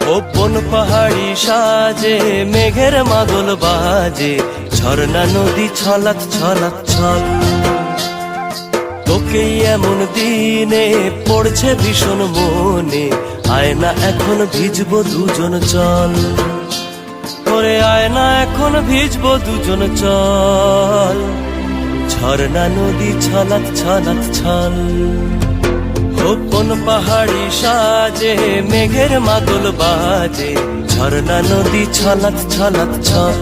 Open পাহাড়ি সাজে মেঘের মাদল বাজে, ঝর্ণা নদী ছলাৎ ছলাৎ ছল। তোকেই এমন দিনে পড়ছে ভীষণ মনে, আয়না এখন ভিজবো দুজন চল। ওরে আয়না এখন ভিজবো দুজন চল, ঝর্ণা নদী ছলাৎ ছলাৎ ছল। ওপন পাহাড়ি সাজে মেঘের মাদল বাজে, ঝর্ণা নদী ছলাৎ ছলাৎ ছল।